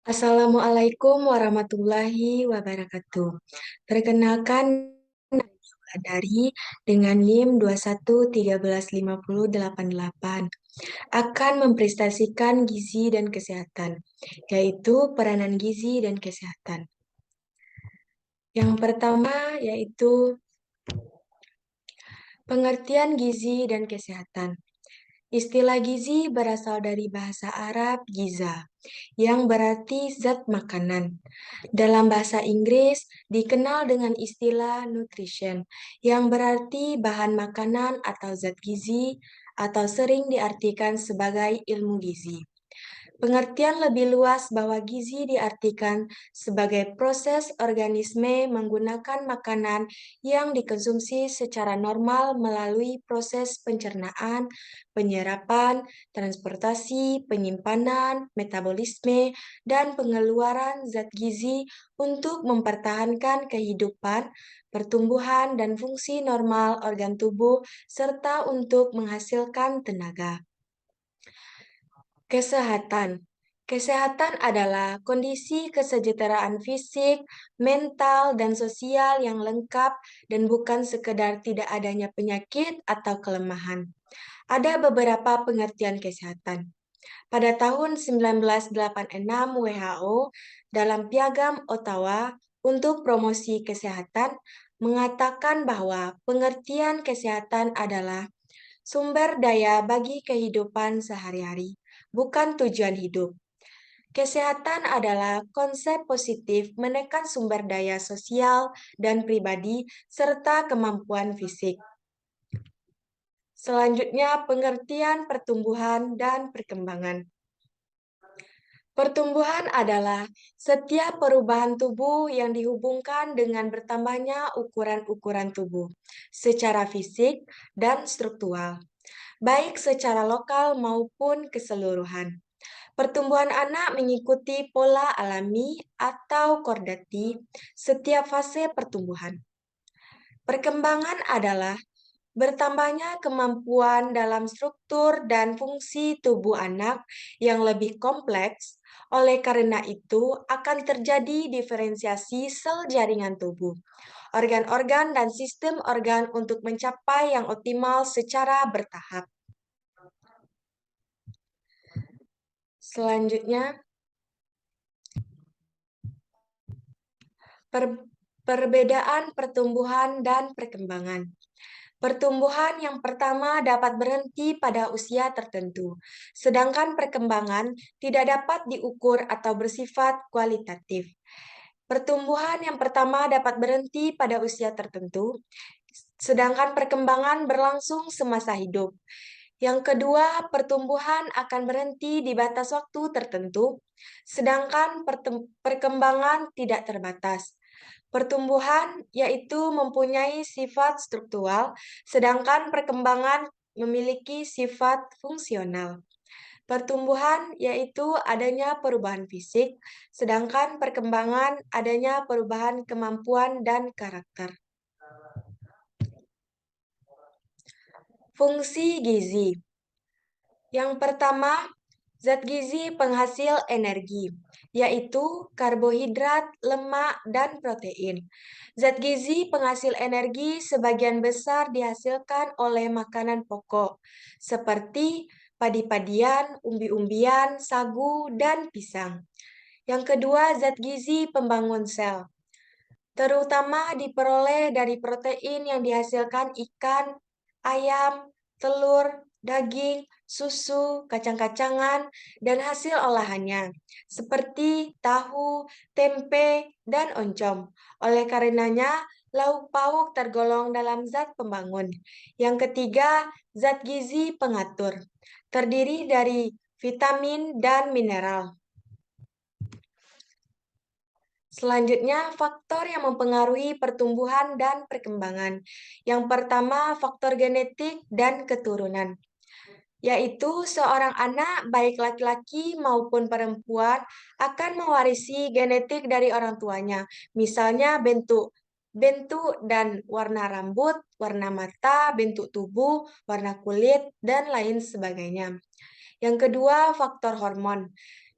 Assalamualaikum warahmatullahi wabarakatuh. Perkenalkan, nama saya dari dengan NIM 21135088 akan mempresentasikan gizi dan kesehatan, yaitu peranan gizi dan kesehatan. Yang pertama yaitu pengertian gizi dan kesehatan. Istilah gizi berasal dari bahasa Arab giza, yang berarti zat makanan. Dalam bahasa Inggris dikenal dengan istilah nutrition, yang berarti bahan makanan atau zat gizi, atau sering diartikan sebagai ilmu gizi. Pengertian lebih luas bahwa gizi diartikan sebagai proses organisme menggunakan makanan yang dikonsumsi secara normal melalui proses pencernaan, penyerapan, transportasi, penyimpanan, metabolisme, dan pengeluaran zat gizi untuk mempertahankan kehidupan, pertumbuhan, dan fungsi normal organ tubuh, serta untuk menghasilkan tenaga. Kesehatan. Kesehatan adalah kondisi kesejahteraan fisik, mental, dan sosial yang lengkap dan bukan sekedar tidak adanya penyakit atau kelemahan. Ada beberapa pengertian kesehatan. Pada tahun 1986, WHO dalam Piagam Ottawa untuk Promosi Kesehatan mengatakan bahwa pengertian kesehatan adalah sumber daya bagi kehidupan sehari-hari, bukan tujuan hidup. Kesehatan adalah konsep positif menekan sumber daya sosial dan pribadi serta kemampuan fisik. Selanjutnya, pengertian pertumbuhan dan perkembangan. Pertumbuhan adalah setiap perubahan tubuh yang dihubungkan dengan bertambahnya ukuran-ukuran tubuh secara fisik dan struktural, baik secara lokal maupun keseluruhan. Pertumbuhan anak mengikuti pola alami atau kordati setiap fase pertumbuhan. Perkembangan adalah bertambahnya kemampuan dalam struktur dan fungsi tubuh anak yang lebih kompleks. Oleh karena itu, akan terjadi diferensiasi sel jaringan tubuh, organ-organ, dan sistem organ untuk mencapai yang optimal secara bertahap. Selanjutnya, perbedaan pertumbuhan dan perkembangan. Pertumbuhan yang pertama dapat berhenti pada usia tertentu, sedangkan perkembangan tidak dapat diukur atau bersifat kualitatif. Pertumbuhan yang pertama dapat berhenti pada usia tertentu, sedangkan perkembangan berlangsung semasa hidup. Yang kedua, pertumbuhan akan berhenti di batas waktu tertentu, sedangkan perkembangan tidak terbatas. Pertumbuhan yaitu mempunyai sifat struktural, sedangkan perkembangan memiliki sifat fungsional. Pertumbuhan yaitu adanya perubahan fisik, sedangkan perkembangan adanya perubahan kemampuan dan karakter. Fungsi gizi. Yang pertama, zat gizi penghasil energi, yaitu karbohidrat, lemak, dan protein. Zat gizi penghasil energi sebagian besar dihasilkan oleh makanan pokok, seperti padi-padian, umbi-umbian, sagu, dan pisang. Yang kedua, zat gizi pembangun sel, terutama diperoleh dari protein yang dihasilkan ikan, ayam, telur, daging, susu, kacang-kacangan, dan hasil olahannya, seperti tahu, tempe, dan oncom. Oleh karenanya, lauk pauk tergolong dalam zat pembangun. Yang ketiga, zat gizi pengatur, terdiri dari vitamin dan mineral. Selanjutnya, faktor yang mempengaruhi pertumbuhan dan perkembangan. Yang pertama, faktor genetik dan keturunan, yaitu seorang anak, baik laki-laki maupun perempuan, akan mewarisi genetik dari orang tuanya. Misalnya bentuk dan warna rambut, warna mata, bentuk tubuh, warna kulit, dan lain sebagainya. Yang kedua, faktor hormon.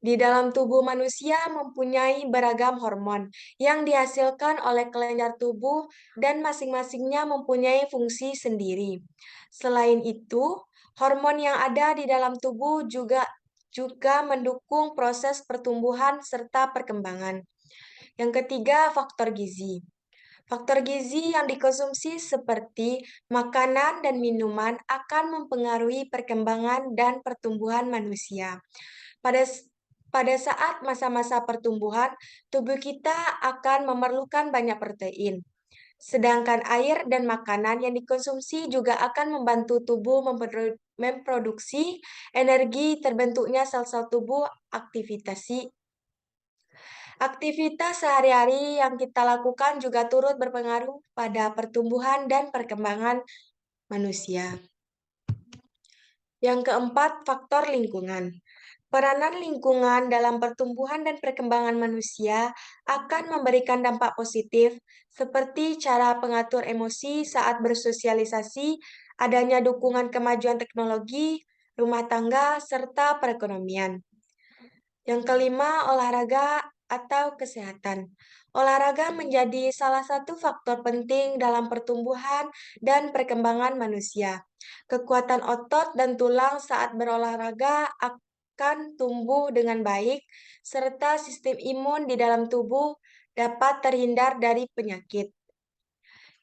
Di dalam tubuh manusia mempunyai beragam hormon yang dihasilkan oleh kelenjar tubuh dan masing-masingnya mempunyai fungsi sendiri. Selain itu, hormon yang ada di dalam tubuh juga mendukung proses pertumbuhan serta perkembangan. Yang ketiga, faktor gizi. Faktor gizi yang dikonsumsi seperti makanan dan minuman akan mempengaruhi perkembangan dan pertumbuhan manusia. Pada pada saat masa-masa pertumbuhan, tubuh kita akan memerlukan banyak protein. Sedangkan air dan makanan yang dikonsumsi juga akan membantu tubuh memproduksi energi terbentuknya sel-sel tubuh Aktivitas sehari-hari yang kita lakukan juga turut berpengaruh pada pertumbuhan dan perkembangan manusia. Yang keempat, faktor lingkungan. Peranan lingkungan dalam pertumbuhan dan perkembangan manusia akan memberikan dampak positif, seperti cara pengatur emosi saat bersosialisasi, adanya dukungan kemajuan teknologi, rumah tangga, serta perekonomian. Yang kelima, olahraga atau kesehatan. Olahraga menjadi salah satu faktor penting dalam pertumbuhan dan perkembangan manusia. Kekuatan otot dan tulang saat berolahraga akan tumbuh dengan baik, serta sistem imun di dalam tubuh dapat terhindar dari penyakit.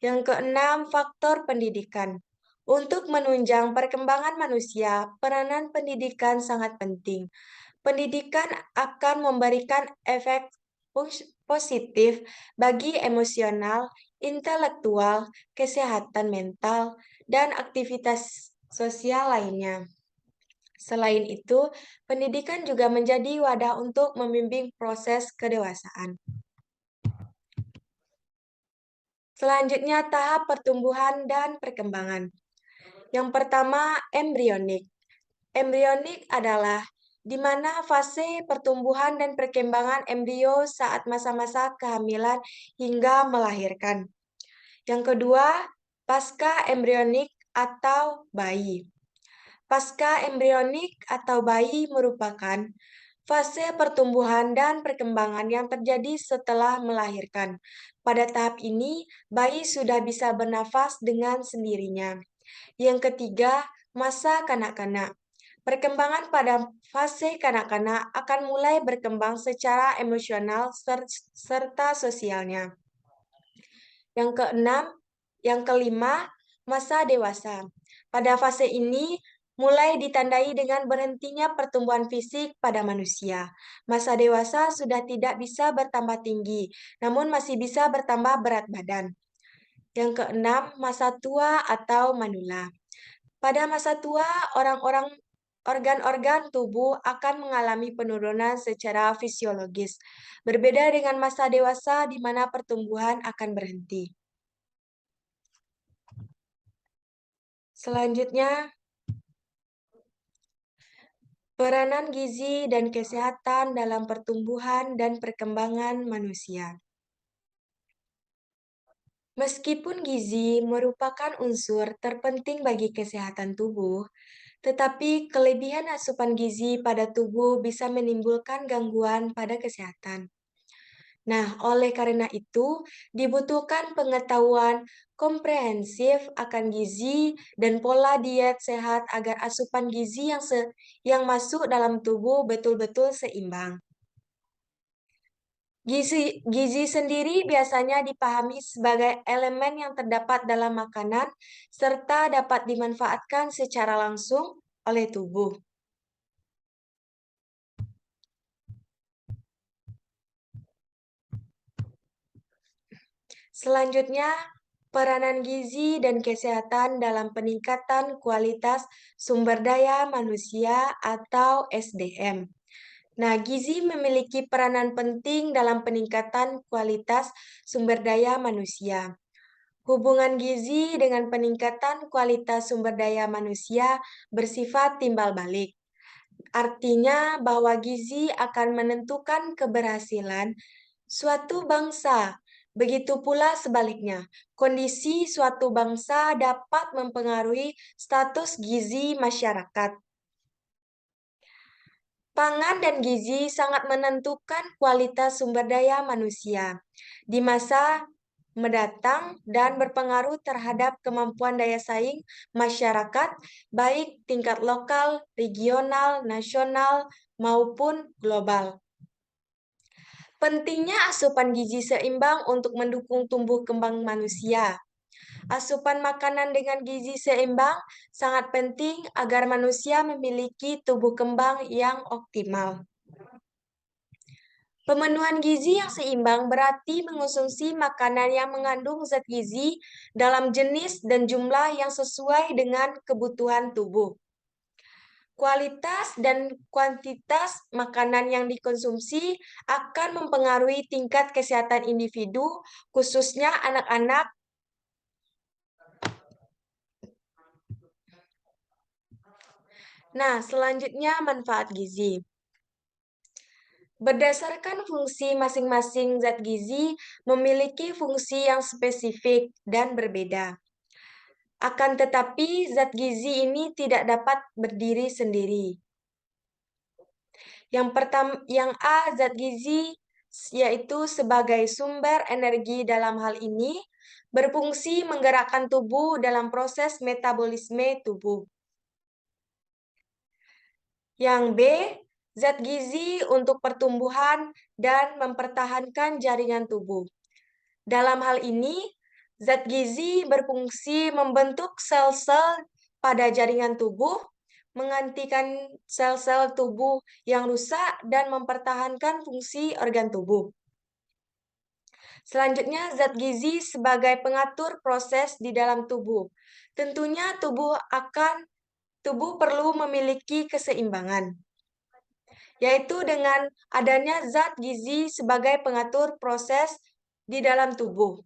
Yang keenam, faktor pendidikan. Untuk menunjang perkembangan manusia, peranan pendidikan sangat penting. Pendidikan akan memberikan efek positif bagi emosional, intelektual, kesehatan mental, dan aktivitas sosial lainnya. Selain itu, pendidikan juga menjadi wadah untuk membimbing proses kedewasaan. Selanjutnya, tahap pertumbuhan dan perkembangan. Yang pertama, embrionik. Embrionik adalah di mana fase pertumbuhan dan perkembangan embrio saat masa-masa kehamilan hingga melahirkan. Yang kedua, pasca embrionik atau bayi. Pasca embrionik atau bayi merupakan fase pertumbuhan dan perkembangan yang terjadi setelah melahirkan. Pada tahap ini, bayi sudah bisa bernafas dengan sendirinya. Yang ketiga, masa kanak-kanak. Perkembangan pada fase kanak-kanak akan mulai berkembang secara emosional serta sosialnya. Yang keenam, yang kelima, masa dewasa. Pada fase ini mulai ditandai dengan berhentinya pertumbuhan fisik pada manusia. Masa dewasa sudah tidak bisa bertambah tinggi, namun masih bisa bertambah berat badan. Yang keenam, masa tua atau manula. Pada masa tua, organ-organ tubuh akan mengalami penurunan secara fisiologis, berbeda dengan masa dewasa di mana pertumbuhan akan berhenti. Selanjutnya, peranan gizi dan kesehatan dalam pertumbuhan dan perkembangan manusia. Meskipun gizi merupakan unsur terpenting bagi kesehatan tubuh, tetapi kelebihan asupan gizi pada tubuh bisa menimbulkan gangguan pada kesehatan. Nah, oleh karena itu, dibutuhkan pengetahuan komprehensif akan gizi dan pola diet sehat agar asupan gizi yang masuk dalam tubuh betul-betul seimbang. Gizi sendiri biasanya dipahami sebagai elemen yang terdapat dalam makanan serta dapat dimanfaatkan secara langsung oleh tubuh. Selanjutnya, peranan gizi dan kesehatan dalam peningkatan kualitas sumber daya manusia atau SDM. Nah, gizi memiliki peranan penting dalam peningkatan kualitas sumber daya manusia. Hubungan gizi dengan peningkatan kualitas sumber daya manusia bersifat timbal balik. Artinya bahwa gizi akan menentukan keberhasilan suatu bangsa. Begitu pula sebaliknya, kondisi suatu bangsa dapat mempengaruhi status gizi masyarakat. Pangan dan gizi sangat menentukan kualitas sumber daya manusia di masa mendatang dan berpengaruh terhadap kemampuan daya saing masyarakat, baik tingkat lokal, regional, nasional, maupun global. Pentingnya asupan gizi seimbang untuk mendukung tumbuh kembang manusia. Asupan makanan dengan gizi seimbang sangat penting agar manusia memiliki tubuh kembang yang optimal. Pemenuhan gizi yang seimbang berarti mengonsumsi makanan yang mengandung zat gizi dalam jenis dan jumlah yang sesuai dengan kebutuhan tubuh. Kualitas dan kuantitas makanan yang dikonsumsi akan mempengaruhi tingkat kesehatan individu, khususnya anak-anak. Nah, selanjutnya manfaat gizi. Berdasarkan fungsi masing-masing zat gizi memiliki fungsi yang spesifik dan berbeda. Akan tetapi, zat gizi ini tidak dapat berdiri sendiri. Yang A, zat gizi yaitu sebagai sumber energi dalam hal ini berfungsi menggerakkan tubuh dalam proses metabolisme tubuh. Yang B, zat gizi untuk pertumbuhan dan mempertahankan jaringan tubuh. Dalam hal ini, zat gizi berfungsi membentuk sel-sel pada jaringan tubuh, menggantikan sel-sel tubuh yang rusak dan mempertahankan fungsi organ tubuh. Selanjutnya, zat gizi sebagai pengatur proses di dalam tubuh. Tentunya tubuh perlu memiliki keseimbangan, yaitu dengan adanya zat gizi sebagai pengatur proses di dalam tubuh.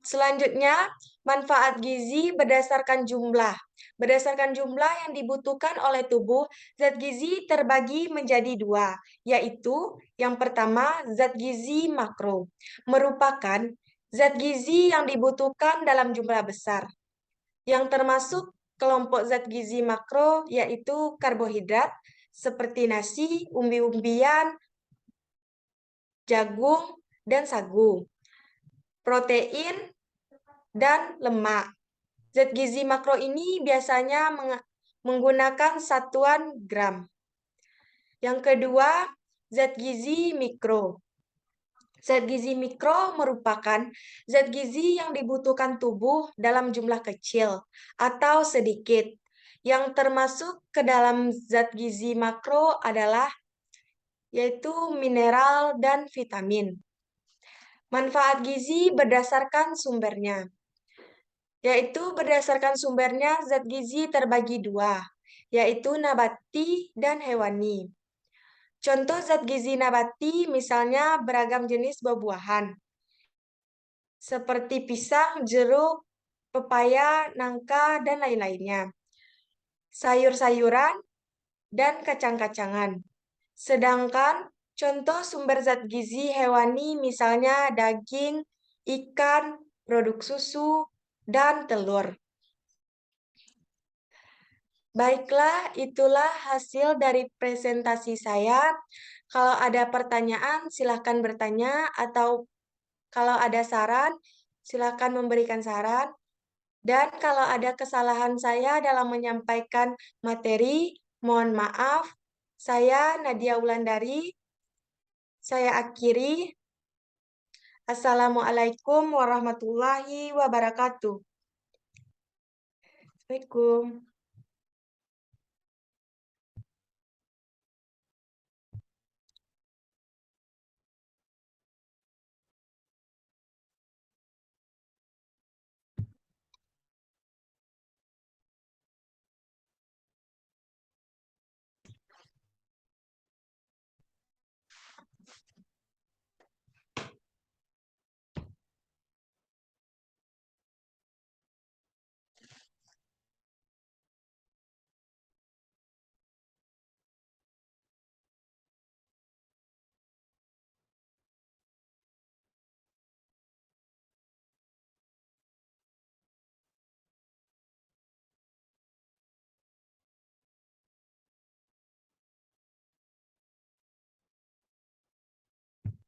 Selanjutnya, manfaat gizi berdasarkan jumlah. Berdasarkan jumlah yang dibutuhkan oleh tubuh, zat gizi terbagi menjadi dua, yaitu yang pertama, zat gizi makro, merupakan zat gizi yang dibutuhkan dalam jumlah besar, yang termasuk kelompok zat gizi makro, yaitu karbohidrat, seperti nasi, umbi-umbian, jagung, dan sagu, protein, dan lemak. Zat gizi makro ini biasanya menggunakan satuan gram. Yang kedua, zat gizi mikro. Zat gizi mikro merupakan zat gizi yang dibutuhkan tubuh dalam jumlah kecil atau sedikit. Yang termasuk ke dalam zat gizi makro adalah yaitu mineral dan vitamin. Manfaat gizi berdasarkan sumbernya. Yaitu berdasarkan sumbernya zat gizi terbagi dua, yaitu nabati dan hewani. Contoh zat gizi nabati misalnya beragam jenis buah-buahan, seperti pisang, jeruk, pepaya, nangka, dan lain-lainnya. Sayur-sayuran, dan kacang-kacangan. Sedangkan contoh sumber zat gizi hewani misalnya daging, ikan, produk susu, dan telur. Baiklah, itulah hasil dari presentasi saya. Kalau ada pertanyaan, silakan bertanya, atau kalau ada saran, silakan memberikan saran. Dan kalau ada kesalahan saya dalam menyampaikan materi, mohon maaf. Saya Nadia Wulandari. Saya akhiri. Assalamualaikum warahmatullahi wabarakatuh. Assalamualaikum.